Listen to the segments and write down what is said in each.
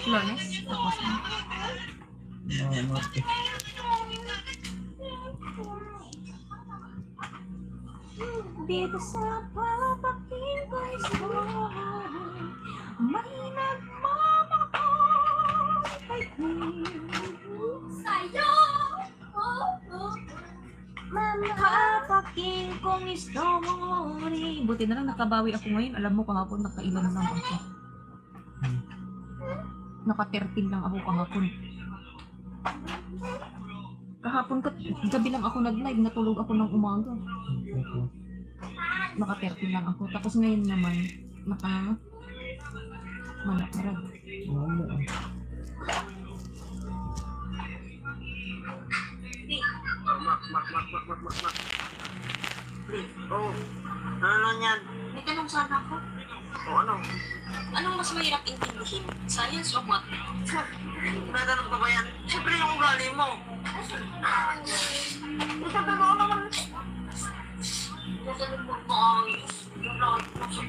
Flores. Tapos na. Norte. Dito sa papaking ko may nagmamakot kay sa'yo. Papaking kong story. Buti na lang nakabawi ako ngayon. Alam mo kahapon nakailan lang ako. Naka-13 lang ako kahapon. Kahapon gabi lang ako nag-live, natulog ako ng umaga. Naka-13 lang ako. Tapos ngayon naman, naka-malakarag. Oh, ano yan? May tanong sana ako. O ano? Anong mas mahirap intindihin? Science o math? Natanong ka ba yan? Siyempre yung ugali mo. Itatanong naman. Natanong mo ba ayos? Yung lahat mo sa...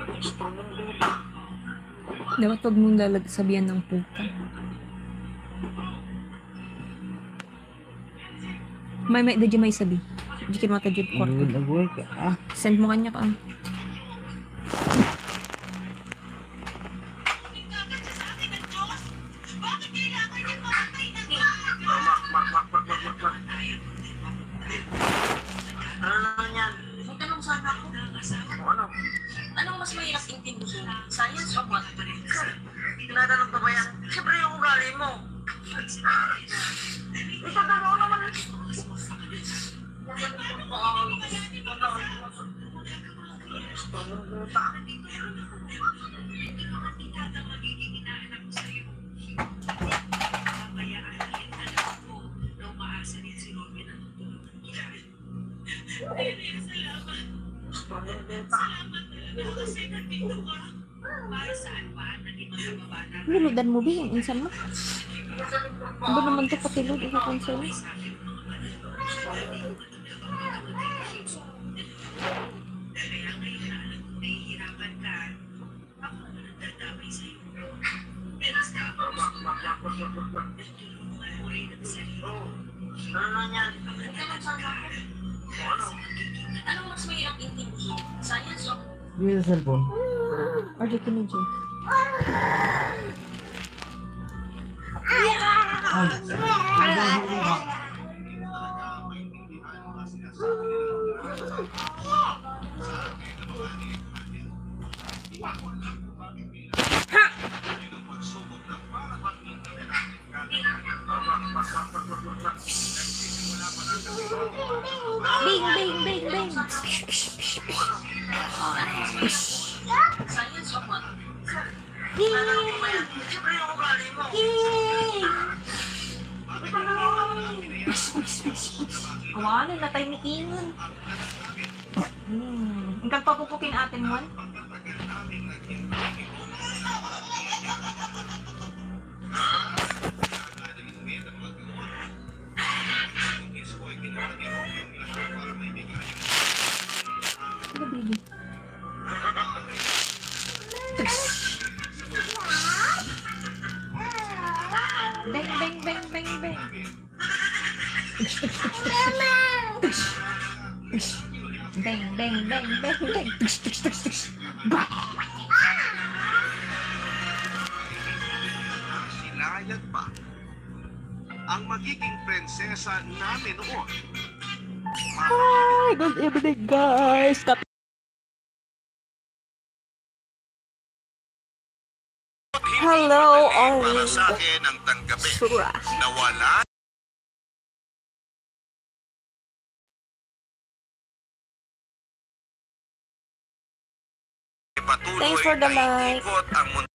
Gusto mong buta. Dapat huwag mong sabihan ng puta. May dadya may sabi. Jikin mo tajud ko. Nagbuhay ka. Send mo kanya ka. Ano naman yan? May tanong sana ako. O ano? Anong mas mahirap intindihin? Science o math? Tinatanong ka ba yan? Siyempre yung ugali mo. Itatanong naman. Natanong mo ba ayos? Yung lahat mo sa... Gusto mong buta. Gusto mong buta. Niludan mo ba yung insan mo? Ano naman ito patilod? Ito cancel. Ano naman yan? May tanong sana ako. O ano? Anong mas mahirap intindihin? Science o Give me the cellphone. or the kinidyo? Bing, bing, bing, bing. Science o math? Tinatanong ka ba yan? Siyempre yung ugali mo. Wala, natay ni Kingan. Ang papupukin atin mo. Ano, baby? Bang, bang, bang, bang, bang. Bang, bang, bang, bang, bang. Sinayag pa ang magiging prinsesa namin noon. Hi, good evening, guys. Hello, Para sa akin ang tanggapin Sura. na wala patuloy Thanks for the na like. ikot ang mundo.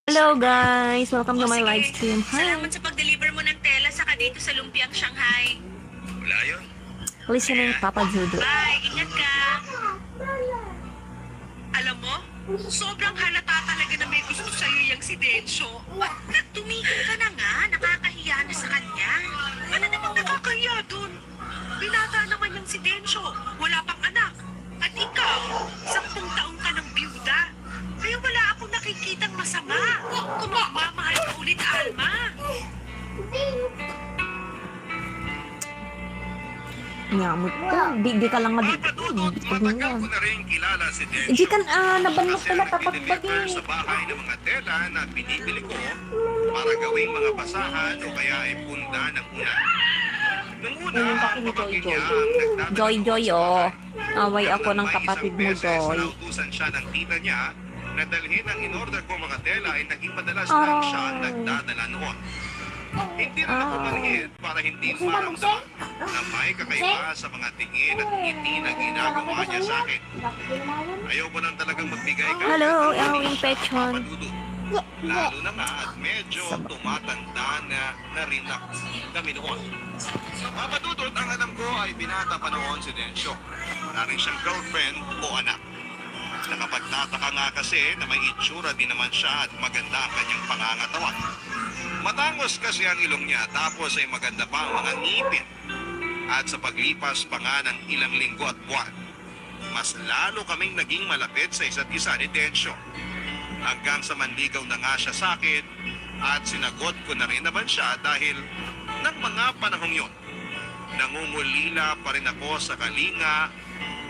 Hello guys! Welcome to my live stream. Hi! Salamat sa pag-deliver mo ng tela saka dito sa Lumpiang Shanghai. Wala yun. Listening Papa Judo. Bye! Ingat ka! Alam mo, sobrang halata talaga na may gusto sa'yo yung si Densyo. Tumigil ka na nga, nakakahiya na sa kanya. Ano namang nakakahiya dun? Binata naman yung si Densyo, wala pang anak. At ikaw, 10 taong ka ng byuda. Kaya wala akong nakikitang masama. Kung magmamahal ka ulit, Alma. Nyamot ka. Di ka lang Papadudot, mabitog matagal niya. ko na rin kilala si Densyo. Hindi ka nabanlok Kasi pala tapat nag-deliver sa bahay ng mga tela na binibili ko para gawing mga basahan o kaya ay punda ng ulan. Nung una, Ayun, ang taki ni pamangkin Joy niya Joy. ang nagdadala Joy doon Joy, sa oh. bahay. Away ako Nang ng may kapatid isang mo, beses Joy. na nautusan siya ng tita niya na dalhin ang in-order ko mga tela ay naging madalas Aray. lang siya ang nagdadala noon. Hindi rin ako manhid para hindi maramdaman na may kakaiba sa mga tingin at ngiti na ginagawa niya sa akin. Ayaw ko nang talagang magbigay kahit Hello, ng Elwin maliit na Pechon. papadudot. Lalo na nga at medyo tumatanda na rin kami noon. Papadudot, ang alam ko ay binata pa noon si Densyo. Wala rin siyang girlfriend o anak. Nakapagtataka nga kasi na may itsura din naman siya at maganda ang kanyang pangangatawan. Matangos kasi ang ilong niya tapos ay maganda pa ang mga ngipin. At sa paglipas pa nga ng ilang linggo at buwan, mas lalo kaming naging malapit sa isa't isa ni Densyo. Hanggang sa manligaw na nga siya sa akin at sinagot ko na rin naman siya dahil ng mga panahong yun, nangungulila pa rin ako sa kalinga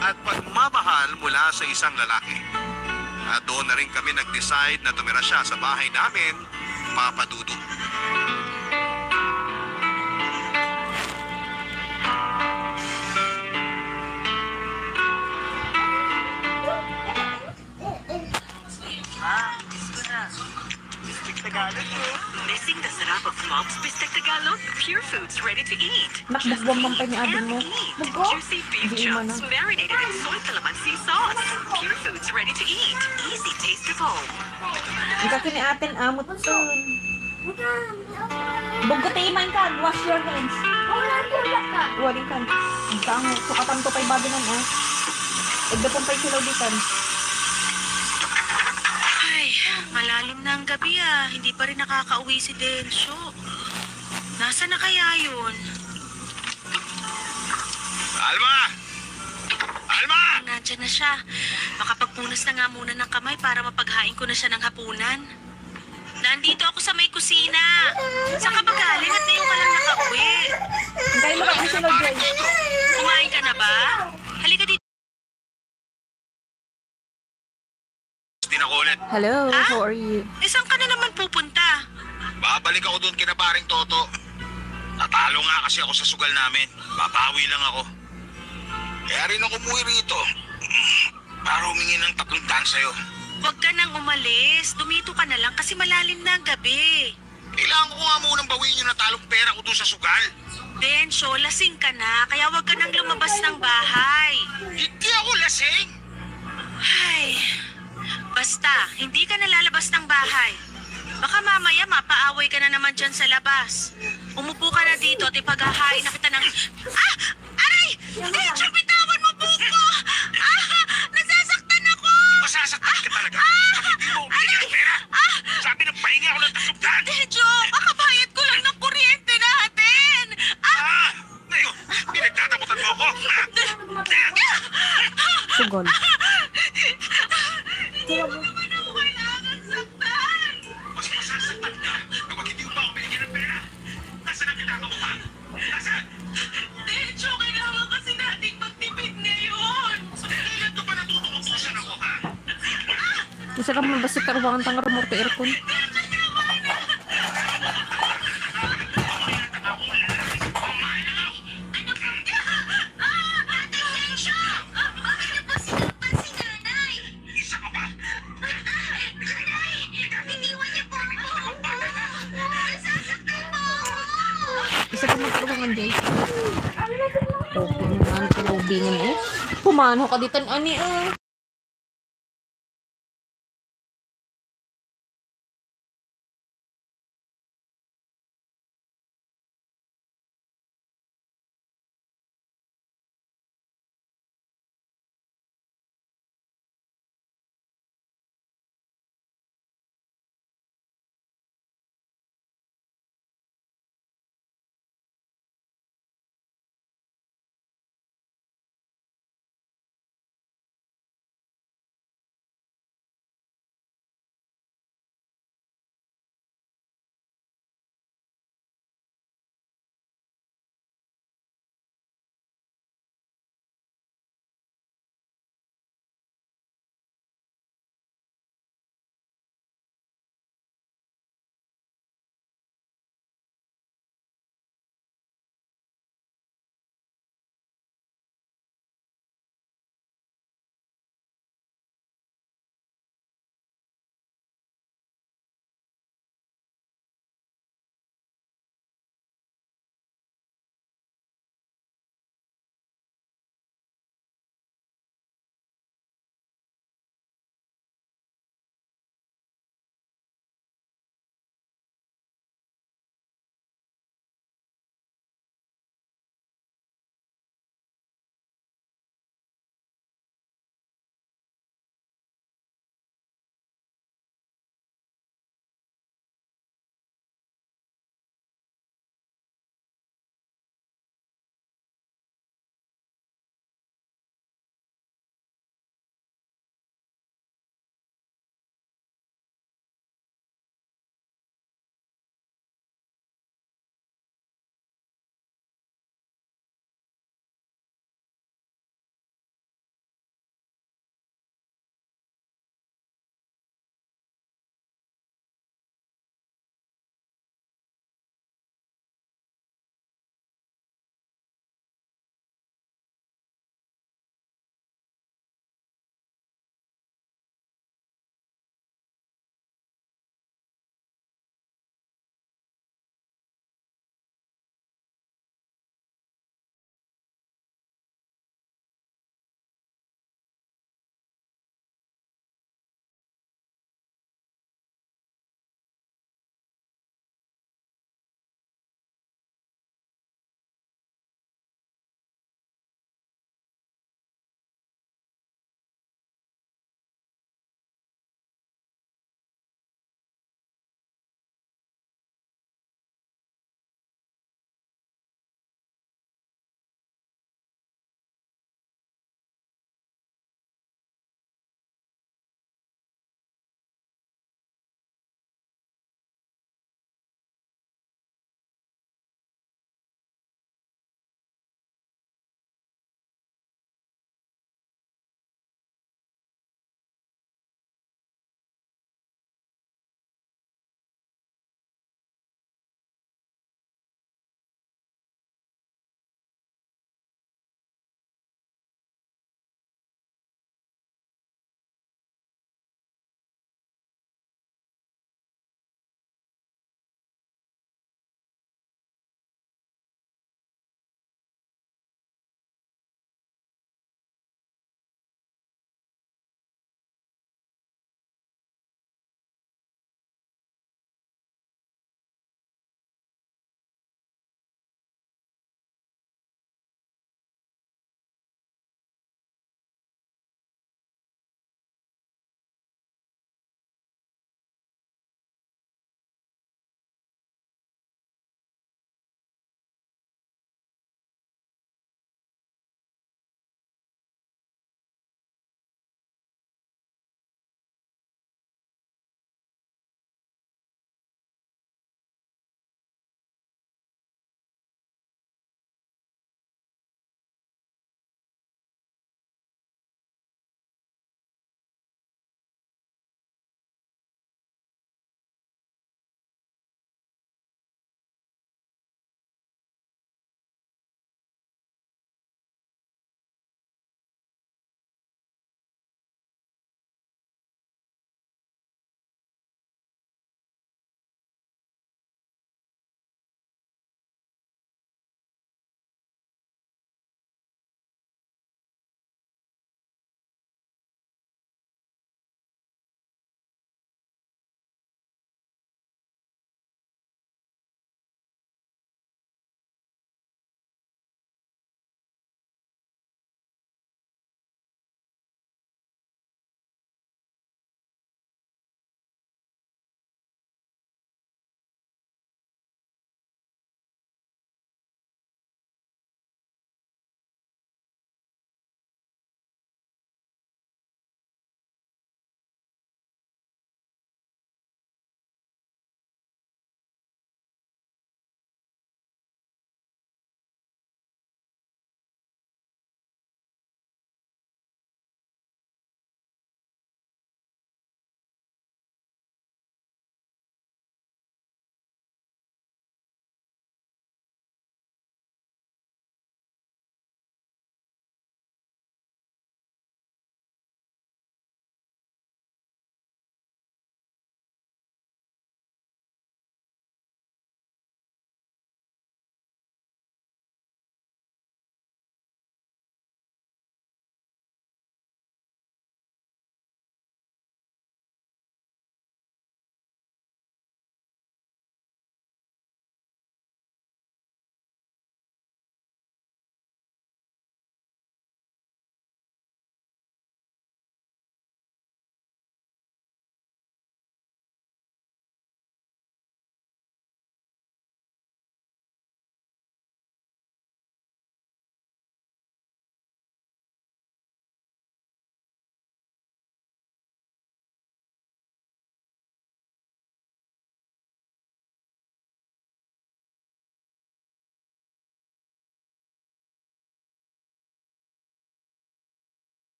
at pagmamahal mula sa isang lalaki. At doon na rin kami nag-decide na tumira siya sa bahay namin, Papa Dudu. Missing the sarap of Mom's Bistek Tagalog? Pure Foods ready to eat. Nakbugwang man pa ni Adon mo. Eat. Juicy beef Hindi mo chunks na. marinated in soy calamansi sauce. Pure Foods ready to eat. Easy taste of home. Hindi ka kini atin amot soon. Bugutay man ka. Wash your hands. Waring ka. Ang tango. Sukatan to pa'y bago nun ah. Egdapon pa'y silaw ditan. Ay, malalim na ang gabi ah. Hindi pa rin nakakauwi si Densyo. Nasaan na kaya yun? Alma! Alma! Nandiyan na siya. Makapagpunas na nga muna ng kamay para mapaghain ko na siya ng hapunan. Nandito ako sa may kusina. Saan ka ba galing at ngayon ka lang nakauwi? Hintay mo ka ang silaw dyan. Kumain ka na ba? Halika dito. Din ako ulit. Hello, Ah? how are you? Saan ka na naman pupunta? Babalik ako doon kina paring Toto. Natalo nga kasi ako sa sugal namin. Babawi lang ako. Kaya rin ako umuwi rito. Para humingi ng 300 sa'yo. Huwag ka nang umalis. Dumito ka na lang kasi malalim na ang gabi. Kailangan ko nga munang bawiin yung natalong pera ko doon sa sugal. Densyo, lasing ka na. Kaya huwag ka nang lumabas ng bahay. Hindi ako lasing. Ay, basta, hindi ka nalalabas ng bahay. Baka mamaya mapaaway ka na naman dyan sa labas. Umupo ka na dito at ipaghahain na kita ng... Ah! Aray! Densyo, bitawan mo buko! Ah! Nasasaktan ako! Masasaktan ka talaga. Hindi mo umigil ang pera. Sabi ng pahinga ako ng 300. Densyo, kakabayad ko lang ng kuryente natin! Ah! Ngayon, pinagtatakutan mo ako. Sugol. Mas masasaktan ka kapag hindi mo pa ako binigyan ng pera. Nasaan ang ginagawa mo? Nasaan? Densyo, kailangan kasi nating magtipid ngayon! Kailan ka ba natutukusan ako, ha? Isa ka mabasa karubangan tangar mo to aircon. Isa ka pa. Isa ka magkarubangan dyan. Oh, pumahan ka na ubingan eh. Pumano ka ditan ani ah.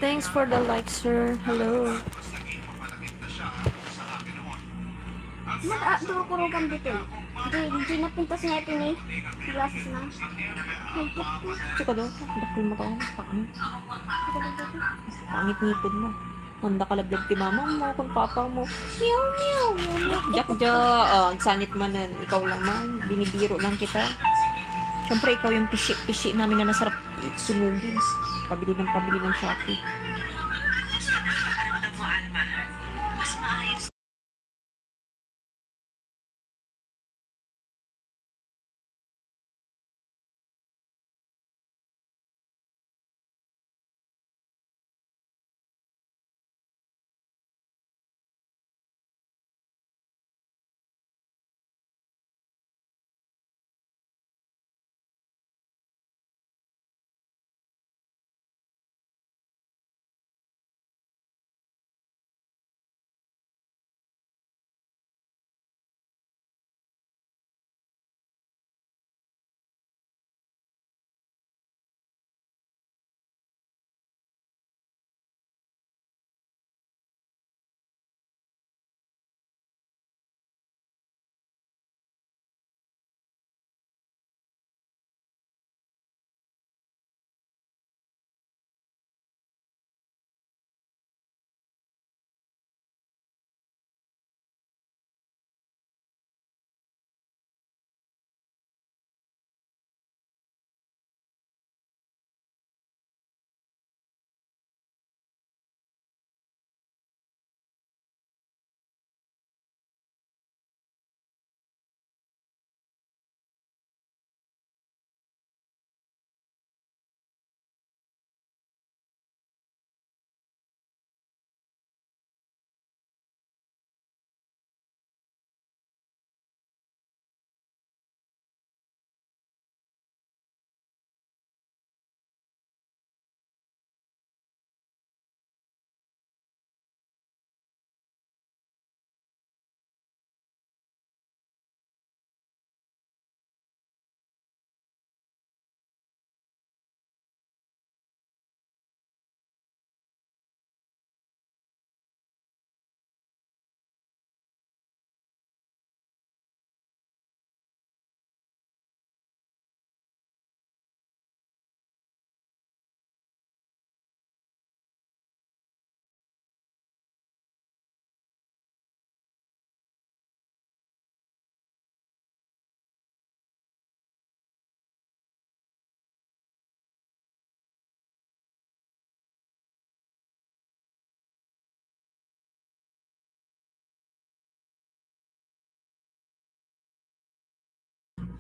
Thanks for the like, sir. Hello. Naging mamalakit na siya sa akin noon. Mag-aakurugan dito. Hindi napunta sa natin eh. Glasses na. Tsaka daw, dakil mo ka. Pangit. Pangit ngipin mo. Handa ka lablab kay mama mo, kung papa mo. Meow, meow, meow, meow. Jak, jak. Oh, ang sanit man nan. Ikaw lang man. Binibiro lang kita. Siyempre, ikaw yung pishi namin na nasarap sunugin. Pabili ng Shopee. Gusto na pakiramdam mo, Alma. Mas maayos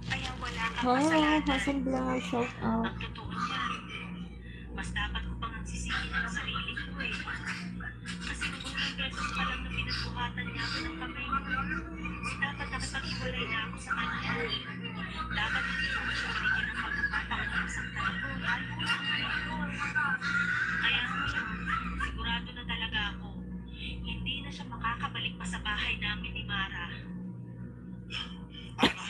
kaya wala kang Hi, kasalanan. Hasan Blanc. Shout out. Ang totoo niyan, mas dapat ko pang sisihin ang sarili ko eh. Kasi nung unang beses pa lang na pinagbuhatan niya ako ng kamay mo, dapat nakipag-iwalay na ako sa kanya. Dapat hindi ko na siya binigyan ng pagkakataon na masaktan ako. Kaya ngayon, sigurado na talaga ako, hindi na siya makakabalik pa sa bahay namin ni Mara. Alma,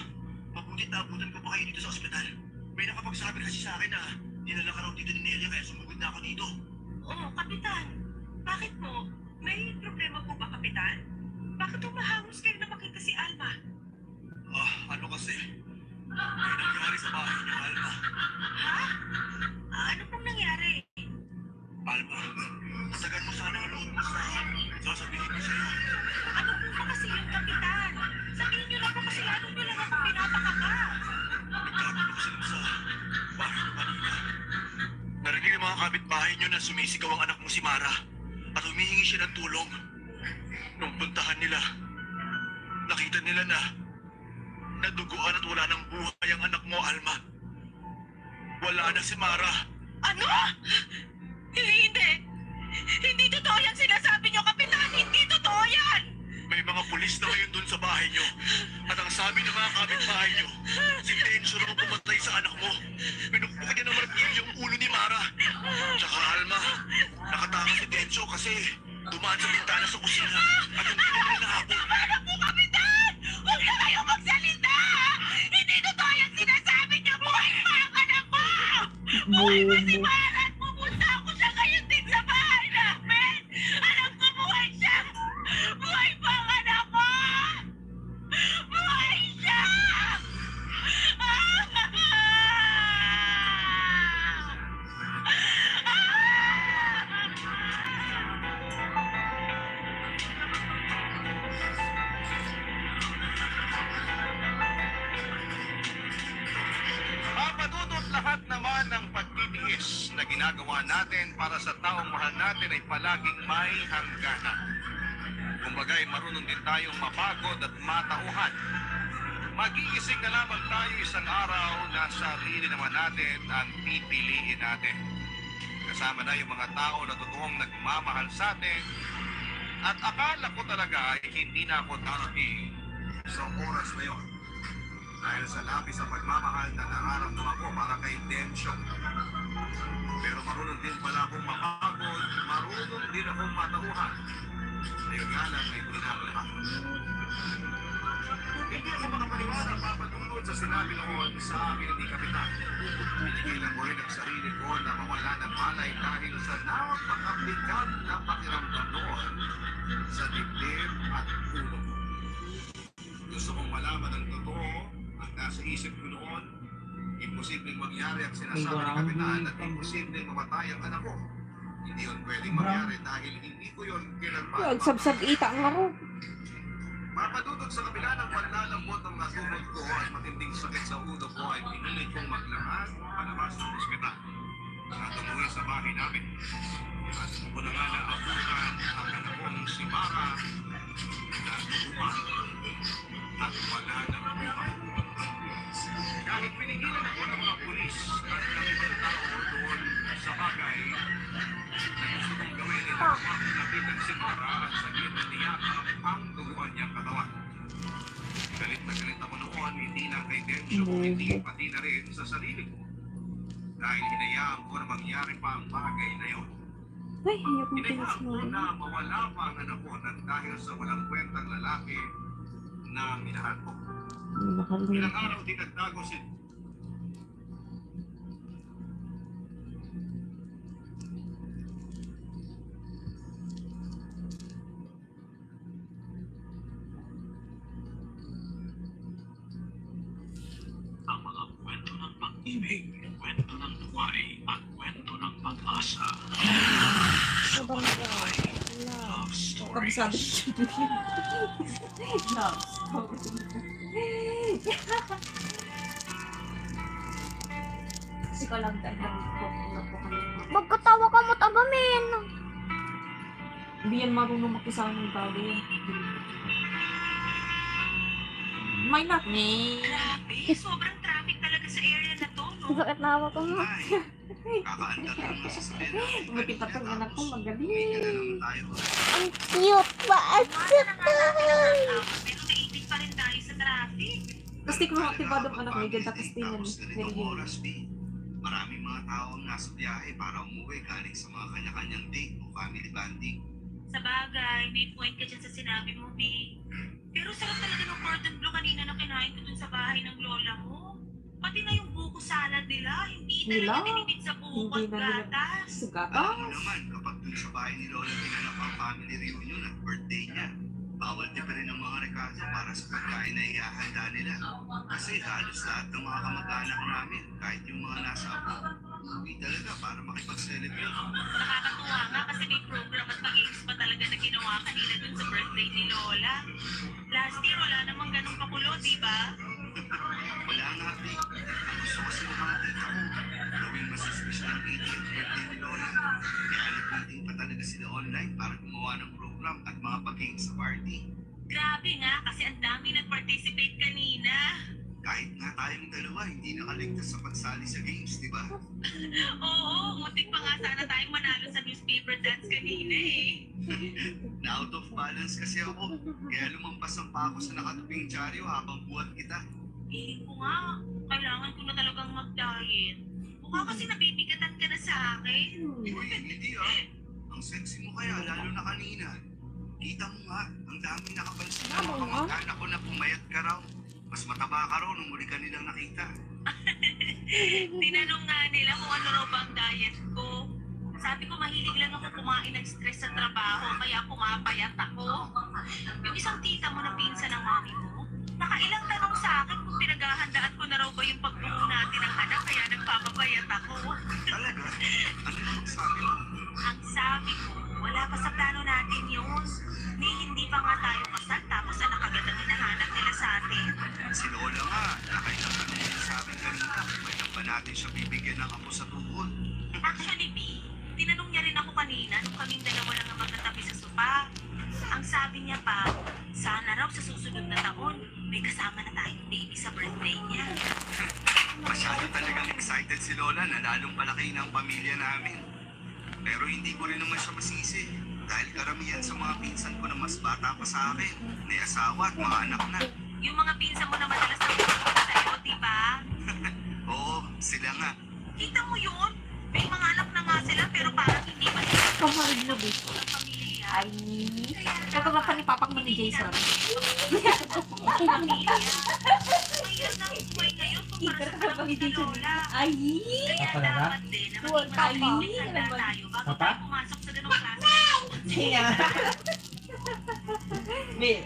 mabutit na abutan ko pa kayo dito sa ospital. May nakapagsabi kasi sa akin na dinala ka raw dito ni Nelia kaya sumugod na ako dito. Oo, Kapitan. Bakit po? May problema po ba, Kapitan? Bakit humahangos kayo na makita si Alma? Ano kasi? May nangyari sa bahay niya, Alma. Ha? Ano pong nangyari? Alma, sagan mo sana ang loob mo sa sasabihin ko sa'yo. Ano po ba kasi yung Kapitan? Sabihin niyo lang po kasi lalo niyo lang akong pinapakaka. Nagkagulo kasi dun sa bahay niyo kanina. Narinig ng mga kapitbahay niyo na sumisigaw ang anak mo si Mara at humihingi siya ng tulong. Nung puntahan nila, nakita nila na naduguan at wala ng buhay ang anak mo, Alma. Wala na si Mara. Ano? Hindi! Hindi totoo yan sinasabi niyo, Kapitan! Hindi totoo yan! May mga pulis na ngayon dun sa bahay niyo. At ang sabi ng mga kapitbahay niyo, si Tencio raw pumatay sa anak mo. Pinukpukan niya ng martilyo yung ulo ni Mara. Tsaka Alma, nakatakas si Tencio kasi dumaan sa bintana sa kusina at hindi nila nahabol. Tama na po, Kapitan! Huwag na kayong magsalita! Hindi totoo yan sinasabi niyo! Buhay pa ang anak ko! Buhay pa si Mara at pupunta ako siya ngayon din sa bahay! kabila ng pagtitiis na ginagawa natin para sa taong mahal natin ay palaging may hangganan. Kumbaga'y marunong din tayong mapagod at matauhan. Magigising na lamang tayo isang araw na sarili naman natin ang pipiliin natin. Kasama na yung mga tao na totoong nagmamahal sa atin. At akala ko talaga ay hindi na ako darating sa oras na yon. Dahil sa labis sa pagmamahal na nararamdaman ko para kay Densyo. Pero marunong din pala akong mapagod, marunong din akong matauhan. Ngayon nga lang ay pinaglaman. Hindi ako makapaniwala papatungkol sa sinabi noon sa akin ni Kapitan. Pinigilan ko rin ang sarili ko na mawala ng malay dahil sa napakabigat na pakiramdam noon sa dibdib at ulo ko. Gusto kong malaman ang totoo ang nasa isip ko noon. Imposibleng mangyari ang sinasabi ni Kapitan at imposibleng mamatay ang anak ko. Hindi yun pwedeng mangyari dahil hindi ko yun kailanman. Sabsab ita ang laro. Mapadudod sa kabila ng panlalambot ng nasumod ko at matinding sakit sa ulo ko ay pinilit kong maglakad palabas ng ospital. At umuwi sa bahay namin. At ko na nga naabutan ang anak kong si Mara na tuwan at wala ng buhay. Kahit pinigilan ako ng mga pulis at ng ibang tao doon sa bagay na gusto kong gawin ay nakitan si Mara at sa gitna niya ang duguan niyang katawan. Galit na galit ako noon, hindi lang kay Densyo, hindi pati na rin sa sarili ko. Dahil hinayaan ko na mangyari pa ang bagay na yun. Ay, hayop mo Hinayaan ko pinasmulin. na mawala pa ang anak ko nang dahil sa walang kwentang lalaki na minahal ko. Ilang araw din nagtago si ang mga kwento ng pag-ibig, kwento ng buhay, at kwento ng pag-asa. Sobrang love. Love Kabisado stories. siya. Love story. Kasi ko lang dahil ko kanina. Magkatawa ka mo tagamin. Hindi yan marunong makisama ng tao yan. May luck, me. Grabe, sobrang traffic talaga sa area na to, no? Sakit na ako ko mo. Kakaandar lang na sasabihin natin. Buti pa itong anak ko magaling. Tayo. Ang cute pa. Ang cute pa. Pero naitig pa rin tayo sa traffic. Kasi kung aktibado ang anak, may ganda kasi tingnan. Tapos ganitong oras, B. Maraming mga tao ang nasa biyahe para umuwi galing sa mga kanya-kanyang date o family bonding. Sa bagay, may point ka dyan sa sinabi mo, B. Pero sarap talaga ng cordon bleu kanina na kinain ko dun sa bahay ng lola mo. Pati na yung buko salad nila, hindi Nila? talaga tinipid sa buko Hindi at na nila. gatas. Sugata. Alam mo naman, kapag dun sa bahay ni Lola tinanap ang family reunion at birthday niya, bawal di pa rin ang mga rekado para sa pagkain na ihahanda nila. Kasi halos lahat ng mga kamag-anak namin, kahit yung mga nasa abroad, hindi talaga para makipag-celebrate. Nakakatuwa nga kasi may program at pag-games pa talaga na ginawa kanina dun sa birthday ni Lola. Last year, wala namang ganong pakulo, di ba? Wala nga, Vic. Gusto kasi bumati ako. Gawin mas special ang 80th birthday ni Lola. Kaya nag-meeting pa talaga sila online para gumawa ng program at mga pag-games sa party. Grabe nga, kasi ang dami nag-participate kanina. Kahit nga tayong dalawa, hindi nakaligtas sa pagsali sa games, di ba? Oo, muntik pa nga sana tayong manalo sa newspaper dance kanina eh. Na out of balance kasi ako. Kaya lumampas ang pa ako sa nakatuping dyaryo habang buhat kita. Feeling ko nga, kailangan ko na talagang mag-diet. Mukha kasi nabibigatan ka na sa akin. Uy, hindi ah. Ang sexy mo kaya, lalo na kanina. Kita mo nga, ang daming nakapansin na mga kamag-anak ko na pumayat ka raw. Mas mataba ka raw nung muli ka nilang nakita. Tinanong nga nila kung ano raw ba ang diet ko. Sabi ko mahilig lang ako kumain ng stress sa trabaho, kaya pumapayat ako. Yung isang tita mo na pinsan ng mami mo, nakailang tanong sa akin kung pinaghahandaan ko na raw ba yung pagbuo natin ng anak, kaya nagpapapayat ako. Talaga? Ano naman sabi mo? Ang sabi ko, wala pa sa plano natin yun. Ni hindi pa nga tayo kasal, tapos anak agad ang hinahanap nila sa atin. Si Lola nga, nakailang tanong din sa akin kanina. May natin siya bibigyan ng apo sa tuhod. Actually, B, tinanong niya rin ako kanina nung kaming dalawa lang ang magkatabi sa sopa. Ang sabi niya pa, sana raw sa susunod na taon, may kasama na tayong baby sa birthday niya. Masyado talagang excited si Lola na lalong palaki ng pamilya namin. Pero hindi ko rin naman siya masisi dahil karamihan sa mga pinsan ko na mas bata pa sa akin, may asawa at mga anak na. Yung mga pinsan mo na madalas na pupunta sa'yo, di ba? Oo, sila nga. Kita mo yun? May mga anak na nga sila pero parang hindi pa sila Kamarig na ba? ng pamilya. Ay, kagaba pa ni papang ni Jason. Pamilya. Ngayon ang buhay ngayon kumpara sa panahon ni Lola. Ay! Kaya Talaga? dapat din na maging Ay, masigit handa naman. tayo bago Papa? tayo pumasok sa ganong klase. Kaya. May.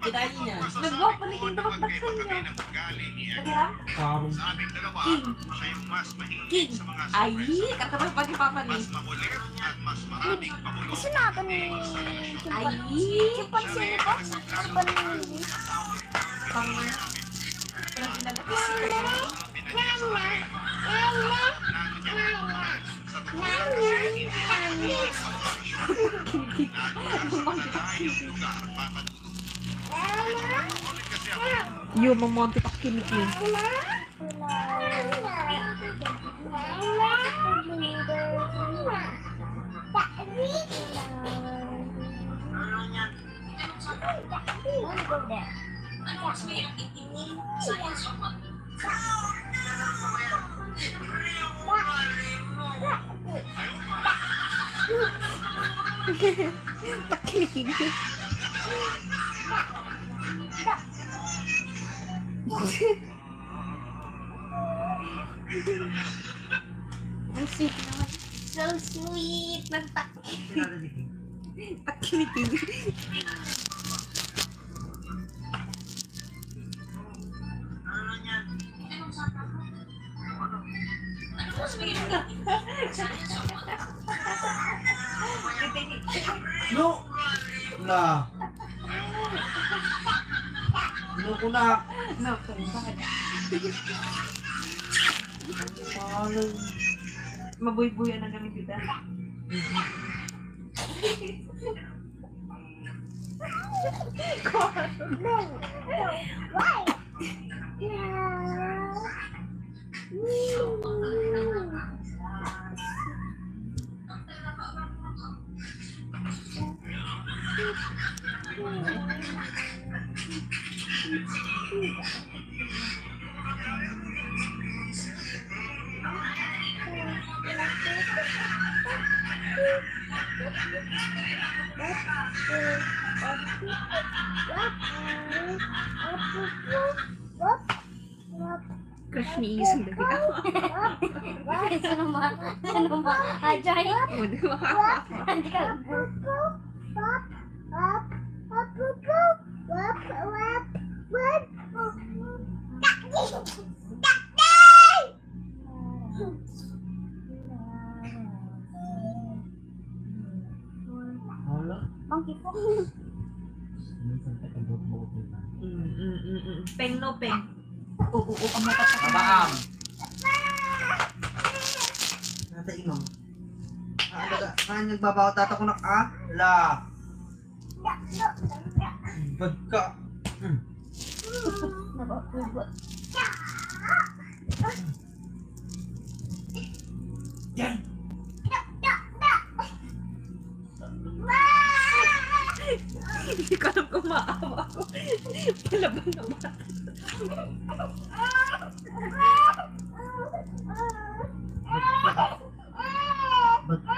Kitayin niya. Nag-walk pa ni King Bakbaksan niya. Kaya? Parang. Sa aming dalawa, King. siya yung mas mahilig King. sa mga Ay! surprises. Katabi pa ni papa ni. Mas makulit at mas maraming pakulo. Gusto natin ni Ay! Chimpan sino ko? Chimpan ni Pang... Parang pinalabas ko. Yo, mamonti pa kinikin. Pakinikin. Ang sweet naman. So sweet. Pakinikin. No! Na. No ko na. No, bakit? Parang. Mabuy-buyan ang gamit kita. Crush ni Isang dali ka. Ano ba? Ajay? O, di ba? Wala. Monkey po. Minsan ka tagod-bukod na. Peng no peng. Oo, ang mata sa Kabaam. Nata imam. Ano ka? Saan nagbabaw tatakunak ah? La. Bad ka. Yan. Hindi ko alam kung maawa ko. Palaban na ba? Bad ka.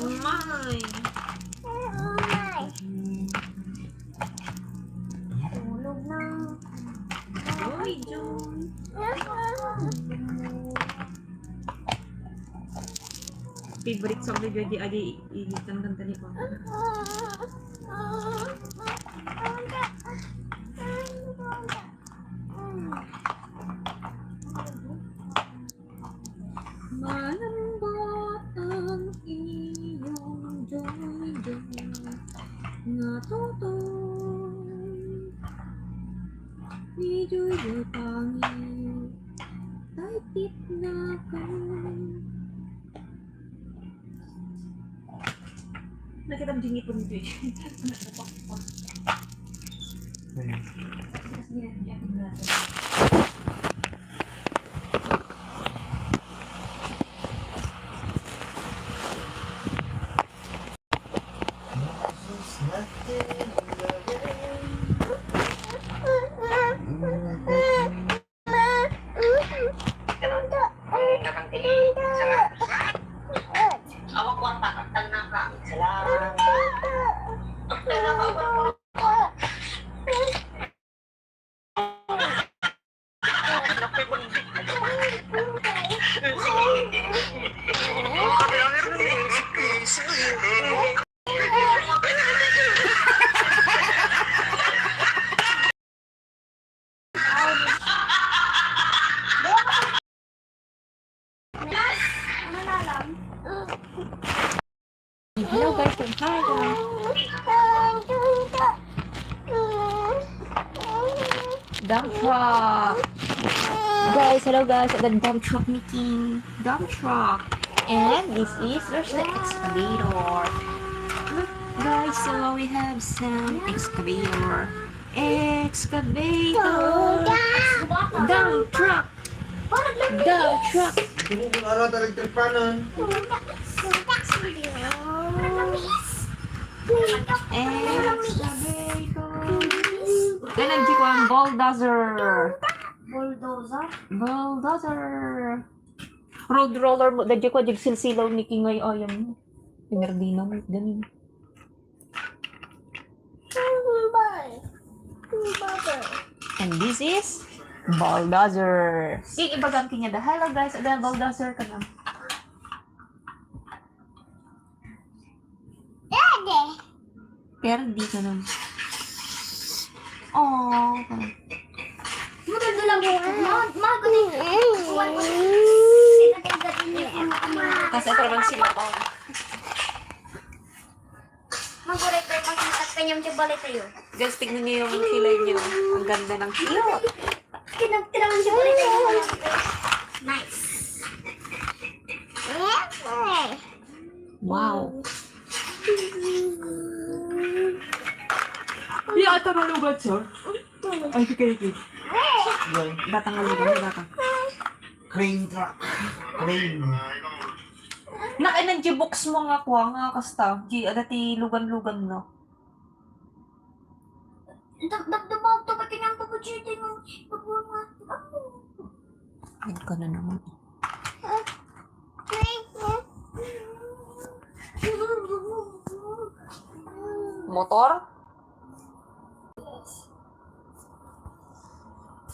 Umay. Tulog na. Uy. favorite song ni Joy Adi, ang kanta ni Papa. Malambot ang iyong joy-joy nga totoo. Ni joy-joy pangit, taipit na ka. Nakita mo dingit ko ni Joy. Hello guys, kung hi dump truck. Guys, hello guys, the dump truck meeting. Dump truck. And this is there's the excavator. Look guys, so we have some excavator. Excavator. Dump truck. Dump truck. Kung araw talagang tripanon. Ganun ko ang bulldozer. Bulldozer? Bulldozer. Road roller mo. Dadya ko, silsilaw ni Kingay ayam. Pinardina mo. Ganun. And this is bulldozer. Sige, ibagang kinya da. Hello guys, ada bulldozer ka na. Perdi ka na. Oh. Maganda lang po. Maganda. Kasi ito naman sila pa. Magulit tayo pagkitat kanyang tibalik tayo. Guys, tignan niyo yung kilay niyo. Ang ganda ng kilot. Tinang tibalik tayo. Nice. Wow. Yeah, ito na lugat, sir. Ay, kikikik. Yun. Datang nga lugat, datang. Crane truck. Crane. Nakainan di box mo nga kuha nga kasta. Di adati lugan-lugan no. Dagdabag to pati nang pabuchite mo. Ay ka na naman. Motor?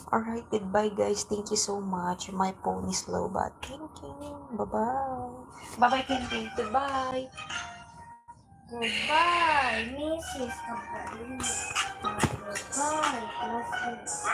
Alright, goodbye guys. Thank you so much. My phone is low but thank you. Bye-bye. Bye-bye, Kenting. Goodbye. Goodbye, Mrs. Cabalina. Goodbye, Mrs.